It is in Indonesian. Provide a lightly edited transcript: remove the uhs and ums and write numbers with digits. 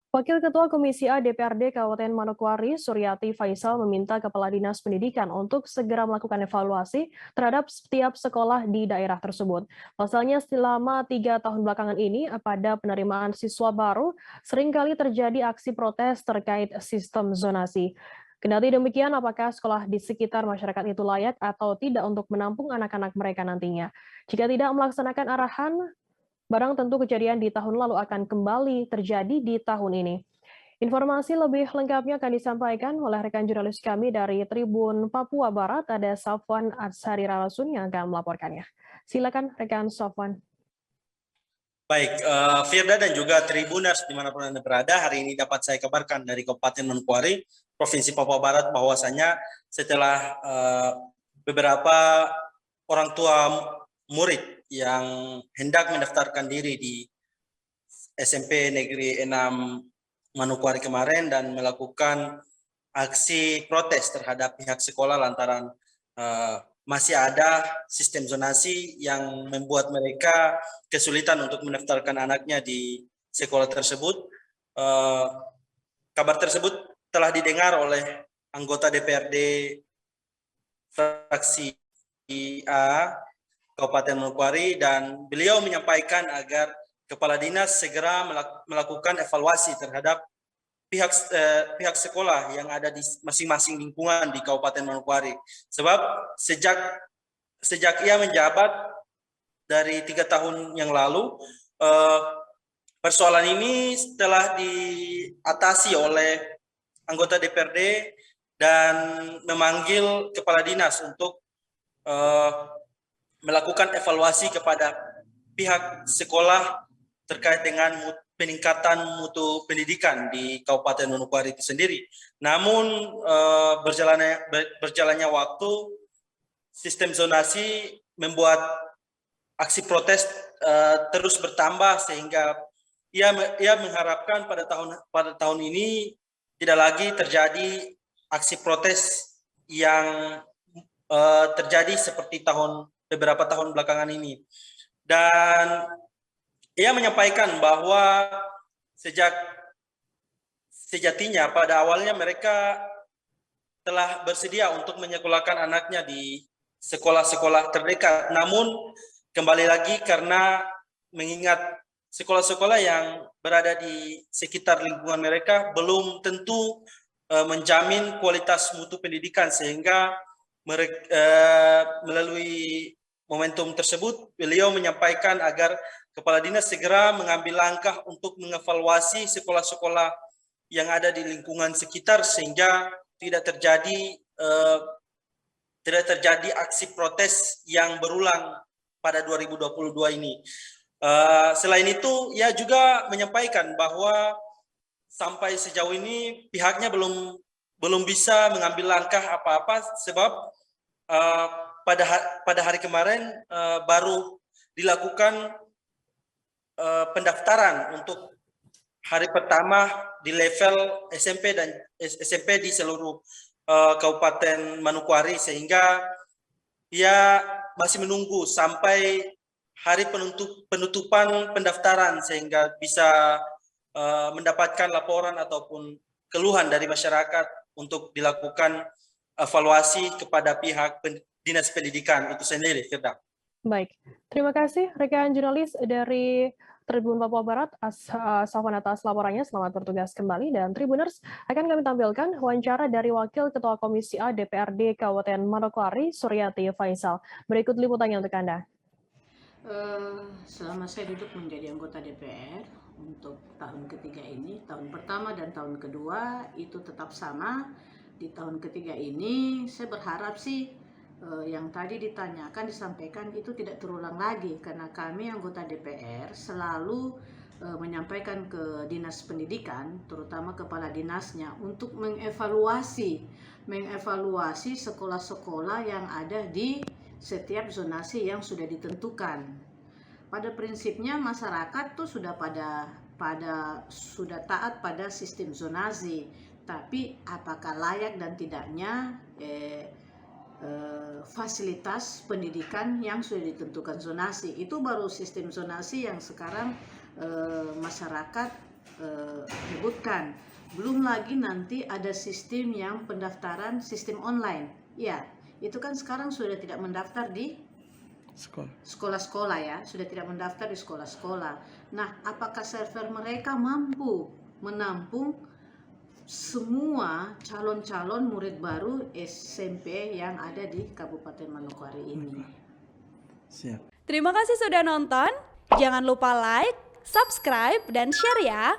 Wakil Ketua Komisi A DPRD Kabupaten Manokwari, Suryati Faisal meminta Kepala Dinas Pendidikan untuk segera melakukan evaluasi terhadap setiap sekolah di daerah tersebut. Pasalnya selama 3 tahun belakangan ini, pada penerimaan siswa baru, seringkali terjadi aksi protes terkait sistem zonasi. Kendati demikian, apakah sekolah di sekitar masyarakat itu layak atau tidak untuk menampung anak-anak mereka nantinya? Jika tidak melaksanakan arahan, barang tentu kejadian di tahun lalu akan kembali terjadi di tahun ini. Informasi lebih lengkapnya akan disampaikan oleh rekan jurnalis kami dari Tribun Papua Barat, ada Safwan Atsari Ralasun yang akan melaporkannya. Silakan rekan Safwan. Baik, Firda dan juga Tribuners dimanapun Anda berada, hari ini dapat saya kabarkan dari Kabupaten Manokwari, Provinsi Papua Barat, bahwasanya setelah beberapa orang tua murid yang hendak mendaftarkan diri di SMP Negeri 6 Manokwari kemarin dan melakukan aksi protes terhadap pihak sekolah lantaran masih ada sistem zonasi yang membuat mereka kesulitan untuk mendaftarkan anaknya di sekolah tersebut. Kabar tersebut telah didengar oleh anggota DPRD fraksi A Kabupaten Manokwari dan beliau menyampaikan agar Kepala Dinas segera melakukan evaluasi terhadap pihak sekolah yang ada di masing-masing lingkungan di Kabupaten Manokwari. Sebab sejak ia menjabat dari 3 tahun yang lalu, persoalan ini telah diatasi oleh anggota DPRD dan memanggil kepala dinas untuk melakukan evaluasi kepada pihak sekolah terkait dengan peningkatan mutu pendidikan di Kabupaten Manokwari itu sendiri. Namun berjalannya waktu, sistem zonasi membuat aksi protes terus bertambah sehingga ia mengharapkan pada tahun ini tidak lagi terjadi aksi protes yang terjadi seperti beberapa tahun belakangan ini. Dan ia menyampaikan bahwa sejatinya pada awalnya mereka telah bersedia untuk menyekolahkan anaknya di sekolah-sekolah terdekat. Namun kembali lagi karena mengingat sekolah-sekolah yang berada di sekitar lingkungan mereka belum tentu menjamin kualitas mutu pendidikan, sehingga melalui momentum tersebut beliau menyampaikan agar Kepala Dinas segera mengambil langkah untuk mengevaluasi sekolah-sekolah yang ada di lingkungan sekitar sehingga tidak terjadi aksi protes yang berulang pada 2022 ini. Selain itu, ia juga menyampaikan bahwa sampai sejauh ini pihaknya belum bisa mengambil langkah apa-apa sebab pada hari kemarin baru dilakukan pendaftaran untuk hari pertama di level SMP dan SMP di seluruh Kabupaten Manokwari, sehingga ia masih menunggu sampai hari penutupan pendaftaran sehingga bisa mendapatkan laporan ataupun keluhan dari masyarakat untuk dilakukan evaluasi kepada pihak Dinas Pendidikan itu sendiri, Firda. Baik, terima kasih rekan jurnalis dari Tribun Papua Barat, Safwan atas laporannya. Selamat bertugas kembali. Dan Tribuners, akan kami tampilkan wawancara dari Wakil Ketua Komisi A DPRD Kabupaten Manokwari, Suryati Faisal. Berikut liputannya untuk Anda. Selama saya duduk menjadi anggota DPR untuk tahun ketiga ini, tahun pertama dan tahun kedua itu tetap sama. Di tahun ketiga ini saya berharap sih yang tadi ditanyakan, disampaikan itu tidak terulang lagi, karena kami anggota DPR selalu menyampaikan ke Dinas Pendidikan, terutama kepala dinasnya, untuk mengevaluasi sekolah-sekolah yang ada di setiap zonasi yang sudah ditentukan. Pada prinsipnya masyarakat tuh sudah sudah taat pada sistem zonasi, tapi apakah layak dan tidaknya fasilitas pendidikan yang sudah ditentukan zonasi, itu baru sistem zonasi yang sekarang masyarakat sebutkan. Belum lagi nanti ada sistem yang pendaftaran sistem online. Ya, itu kan sekarang sudah tidak mendaftar di sekolah-sekolah ya, sudah tidak mendaftar di sekolah-sekolah. Nah, apakah server mereka mampu menampung semua calon-calon murid baru SMP yang ada di Kabupaten Manokwari ini? Siap. Terima kasih sudah nonton. Jangan lupa like, subscribe, dan share ya.